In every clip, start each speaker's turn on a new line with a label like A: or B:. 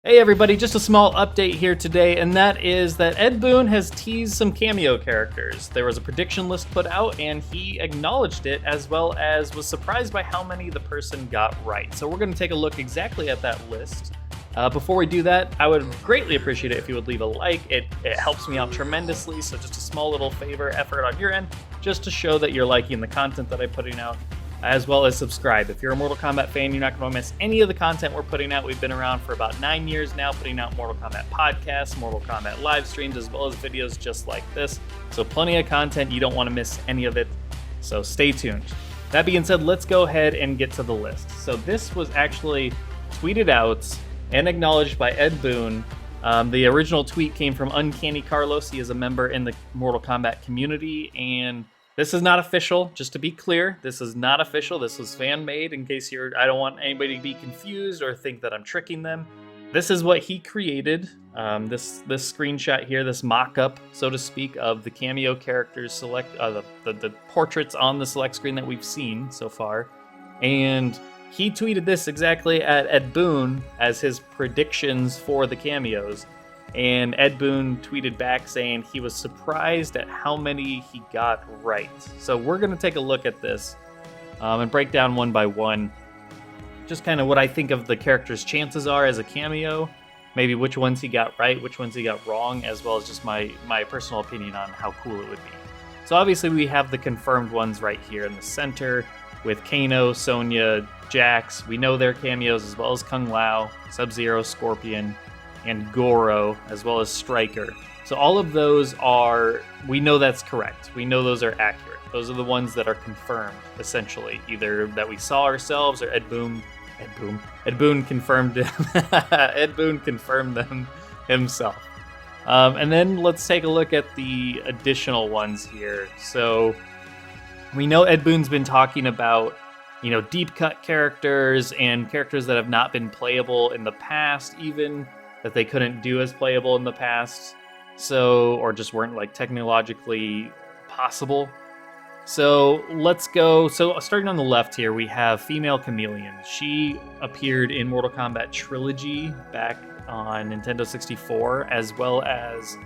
A: Hey everybody, just a small update here today, and that is that Ed Boon has teased some cameo characters. There was a prediction list put out, and he acknowledged it, as well as was surprised by how many the person got right. So we're going to take a look exactly at that list. Before we do that, I would greatly appreciate it if you would leave a like. It helps me out tremendously, so just a small little effort on your end, just to show that you're liking the content that I'm putting out, as well as subscribe. If you're a Mortal Kombat fan, you're not going to miss any of the content we're putting out. We've been around for about 9 years now, putting out Mortal Kombat podcasts, Mortal Kombat live streams, as well as videos just like this. So plenty of content. You don't want to miss any of it. So stay tuned. That being said, let's go ahead and get to the list. So this was actually tweeted out and acknowledged by Ed Boon. The original tweet came from Uncanny Carlos. He is a member in the Mortal Kombat community, and this is not official, just to be clear. This is not official. This was fan-made, in case I don't want anybody to be confused or think that I'm tricking them. This is what he created. This screenshot here, this mock-up, so to speak, of the cameo characters, the portraits on the select screen that we've seen so far. And he tweeted this exactly at Ed Boon as his predictions for the cameos. And Ed Boon tweeted back saying he was surprised at how many he got right. So we're going to take a look at this and break down one by one just kind of what I think of the character's chances are as a cameo, maybe which ones he got right, which ones he got wrong, as well as just my personal opinion on how cool it would be. So obviously we have the confirmed ones right here in the center with Kano, Sonya, Jax. We know their cameos, as well as Kung Lao, Sub-Zero, Scorpion, and Goro, as well as Striker. So all of those we know that's correct. We know those are accurate. Those are the ones that are confirmed, essentially. Either that we saw ourselves or Ed Boon confirmed them. Ed Boon confirmed them himself. And then let's take a look at the additional ones here. So we know Ed Boon's been talking about, deep cut characters and characters that have not been playable in the past, even that they couldn't do as playable in the past, or just weren't technologically possible. So let's go. So starting on the left here, we have Female Chameleon. She appeared in Mortal Kombat Trilogy back on Nintendo 64, as well as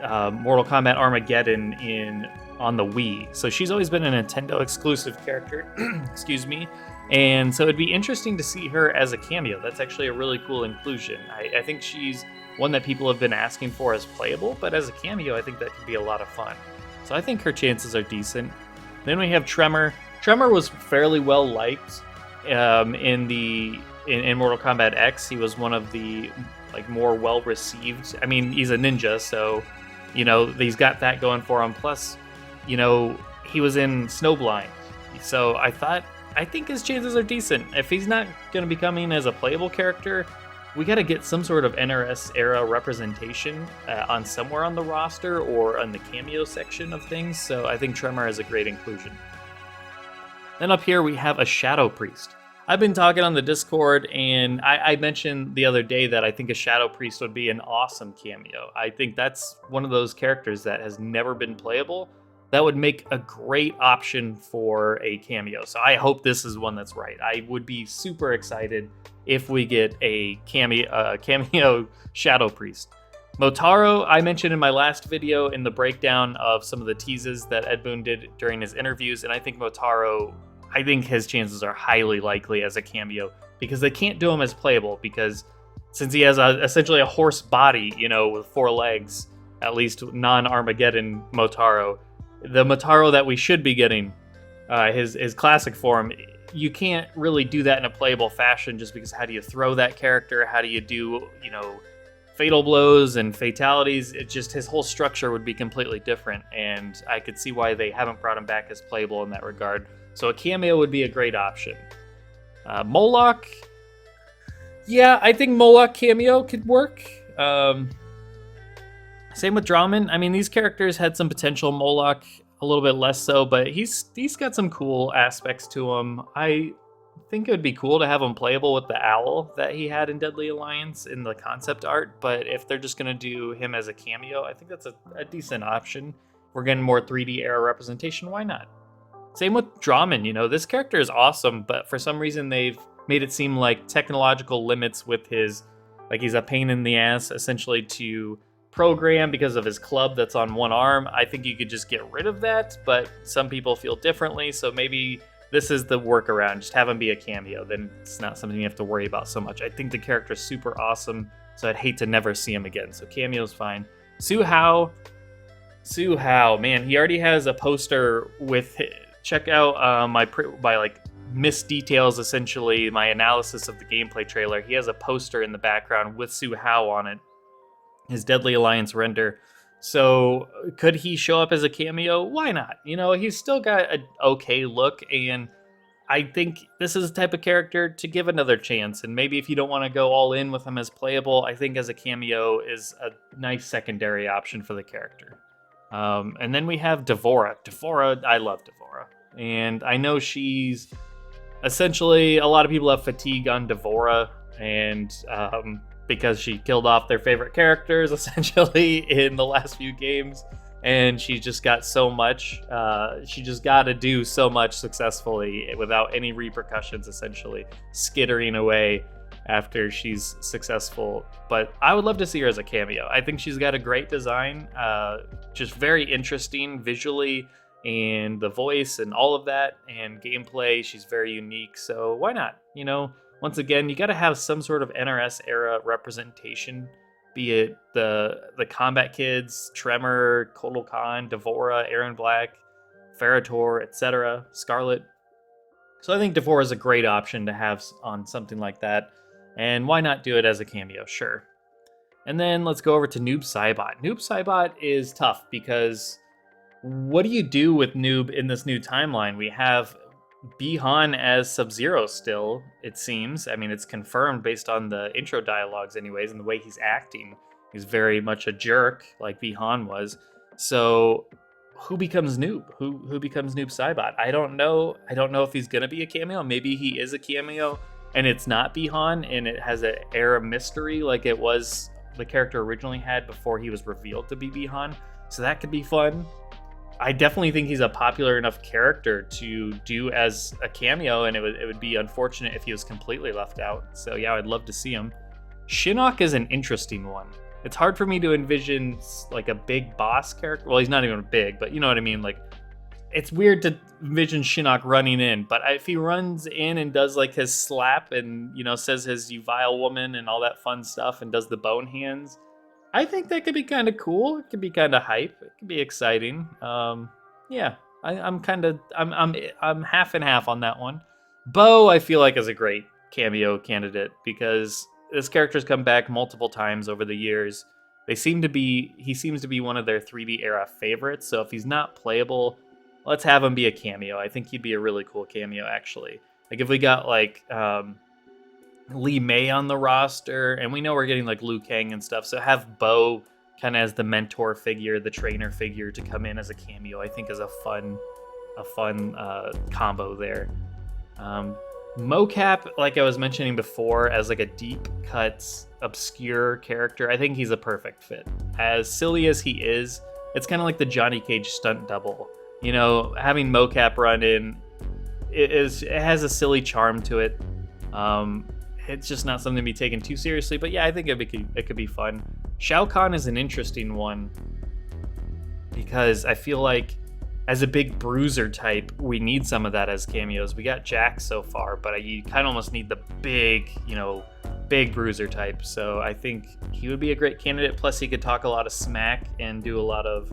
A: Mortal Kombat Armageddon on the Wii. So she's always been a Nintendo exclusive character, excuse me. And so it'd be interesting to see her as a cameo. That's actually a really cool inclusion. I think she's one that people have been asking for as playable, but as a cameo, I think that could be a lot of fun. So I think her chances are decent. Then we have Tremor. Tremor was fairly well liked in Mortal Kombat X. He was one of the more well received. I mean, he's a ninja, so he's got that going for him. Plus, he was in Snowblind, so I think his chances are decent. If he's not going to be coming as a playable character, we got to get some sort of NRS era representation on somewhere on the roster or on the cameo section of things. So I think Tremor is a great inclusion. Then up here we have a Shadow Priest. I've been talking on the Discord, and I mentioned the other day that I think a Shadow Priest would be an awesome cameo. I think that's one of those characters that has never been playable. That would make a great option for a cameo. So I hope this is one that's right. I would be super excited if we get a cameo Shadow Priest. Motaro, I mentioned in my last video in the breakdown of some of the teases that Ed Boon did during his interviews, and I think his chances are highly likely as a cameo, because they can't do him as playable, because since he has essentially a horse body, with 4 legs, at least non-Armageddon Motaro, the Motaro that we should be getting, his classic form, you can't really do that in a playable fashion, just because how do you throw that character? How do you do, fatal blows and fatalities? His whole structure would be completely different, and I could see why they haven't brought him back as playable in that regard. So a cameo would be a great option. Moloch, yeah, I think Moloch cameo could work. Same with Draman. I mean, these characters had some potential. Moloch a little bit less so, but he's got some cool aspects to him. I think it would be cool to have him playable with the owl that he had in Deadly Alliance in the concept art, but if they're just going to do him as a cameo, I think that's a decent option. We're getting more 3D era representation, why not? Same with Draman, this character is awesome, but for some reason they've made it seem like technological limits with his Like, he's a pain in the ass, essentially, to program because of his club that's on one arm. I think you could just get rid of that, but some people feel differently, so maybe this is the workaround. Just have him be a cameo, then it's not something you have to worry about so much. I think the character is super awesome, so I'd hate to never see him again, so cameo's fine. Su Hao, man, he already has a poster with, check out my like missed details, essentially, my analysis of the gameplay trailer. He has a poster in the background with Su Hao on it, his Deadly Alliance render. So could he show up as a cameo? Why not? You know, he's still got an okay look, and I think this is the type of character to give another chance. And maybe if you don't want to go all in with him as playable, I think as a cameo is a nice secondary option for the character. And then we have DVorah. DVorah, I love DVorah. And I know she's essentially, a lot of people have fatigue on DVorah, and because she killed off their favorite characters, essentially, in the last few games. And she just got so much, she just got to do so much successfully without any repercussions, essentially, skittering away after she's successful. But I would love to see her as a cameo. I think she's got a great design, just very interesting visually, and the voice and all of that, and gameplay, she's very unique. So why not? You know, once again, you got to have some sort of NRS era representation, be it the Combat Kids, Tremor, Kotal Khan, DVorah, Aaron Black, Ferrator, etc., Scarlet. So I think DVorah is a great option to have on something like that. And why not do it as a cameo? Sure. And then let's go over to Noob Saibot. Noob Saibot is tough because what do you do with Noob in this new timeline? We have Bihan as Sub-Zero still, it seems. I mean, it's confirmed based on the intro dialogues anyways, and the way he's acting. He's very much a jerk, like Bihan was. So who becomes Noob? Who becomes Noob Saibot? I don't know. I don't know if he's going to be a cameo. Maybe he is a cameo, and it's not Bihan, and it has an air of mystery like it was the character originally had before he was revealed to be Bihan. So that could be fun. I definitely think he's a popular enough character to do as a cameo, and it would be unfortunate if he was completely left out. So yeah, I'd love to see him. Shinnok is an interesting one. It's hard for me to envision like a big boss character. Well, he's not even big, but you know what I mean? Like, it's weird to envision Shinnok running in, but if he runs in and does like his slap and, you know, says his "you vile woman" and all that fun stuff and does the bone hands, I think that could be kind of cool. It could be kind of hype. It could be exciting. Yeah, I'm half and half on that one. Bo, I feel like, is a great cameo candidate because this character's come back multiple times over the years. He seems to be one of their 3D era favorites. So if he's not playable, let's have him be a cameo. I think he'd be a really cool cameo, actually. Like if we got like Li Mei on the roster, and we know we're getting like Liu Kang and stuff, so have Bo kind of as the mentor figure, the trainer figure, to come in as a cameo, I think is a fun combo there. Mocap, like I was mentioning before, as like a deep cuts, obscure character, I think he's a perfect fit. As silly as he is, it's kind of like the Johnny Cage stunt double. You know, having Mocap run in, it has a silly charm to it. It's just not something to be taken too seriously, but yeah, I think it could be fun. Shao Kahn is an interesting one because I feel like as a big bruiser type, we need some of that as cameos. We got Jack so far, but you kind of almost need the big bruiser type. So I think he would be a great candidate. Plus, he could talk a lot of smack and do a lot of,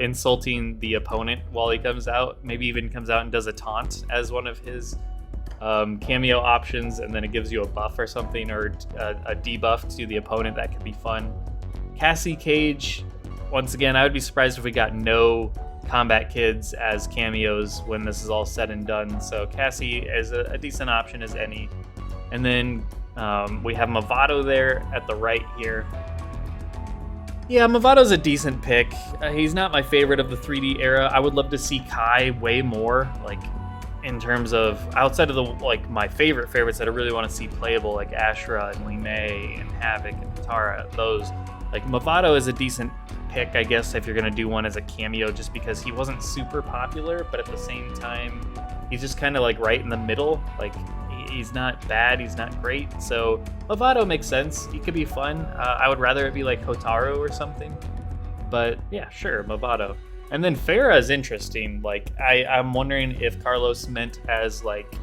A: insulting the opponent while he comes out. Maybe even comes out and does a taunt as one of his cameo options, and then it gives you a buff or something, or a debuff to the opponent. That could be fun. Cassie Cage, once again, I would be surprised if we got no Combat Kids as cameos when this is all said and done. So Cassie is a decent option as any. And then we have Mavado there at the right here. Yeah, Mavado's a decent pick. He's not my favorite of the 3D era. I would love to see Kai way more, like in terms of outside of the my favorites that I really want to see playable, like Ashura and Li Mei and Havoc and Tara. Those, like, Mavado is a decent pick, I guess, if you're gonna do one as a cameo, just because he wasn't super popular, but at the same time, he's just kind of like right in the middle. Like He's not bad, he's not great. So Movado makes sense. He could be fun. I would rather it be like Hotaru or something. But yeah, sure, Movado. And then Farah is interesting. Like, I'm wondering if Carlos meant as like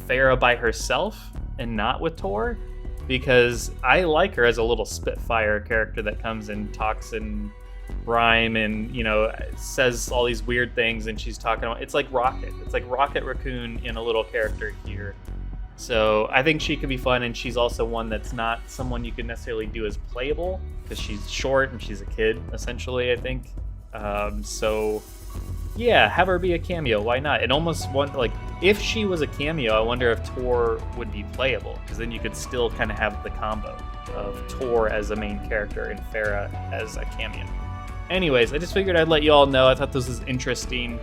A: Farah by herself and not with Tor, because I like her as a little Spitfire character that comes and talks in rhyme and, you know, says all these weird things, and she's talking about, it's like Rocket. It's like Rocket Raccoon in a little character here. So I think she could be fun, and she's also one that's not someone you could necessarily do as playable because she's short and she's a kid, essentially, I think. So yeah, have her be a cameo. Why not? It almost want, like, if she was a cameo, I wonder if Tor would be playable, because then you could still kind of have the combo of Tor as a main character and Farah as a cameo. Anyways, I just figured I'd let you all know. I thought this was interesting.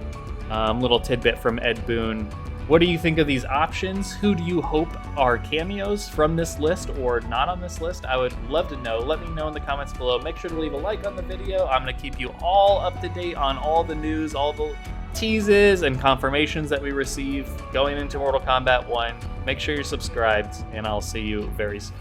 A: Little tidbit from Ed Boon. What do you think of these options? Who do you hope are cameos from this list or not on this list? I would love to know. Let me know in the comments below. Make sure to leave a like on the video. I'm going to keep you all up to date on all the news, all the teases and confirmations that we receive going into Mortal Kombat 1. Make sure you're subscribed, and I'll see you very soon.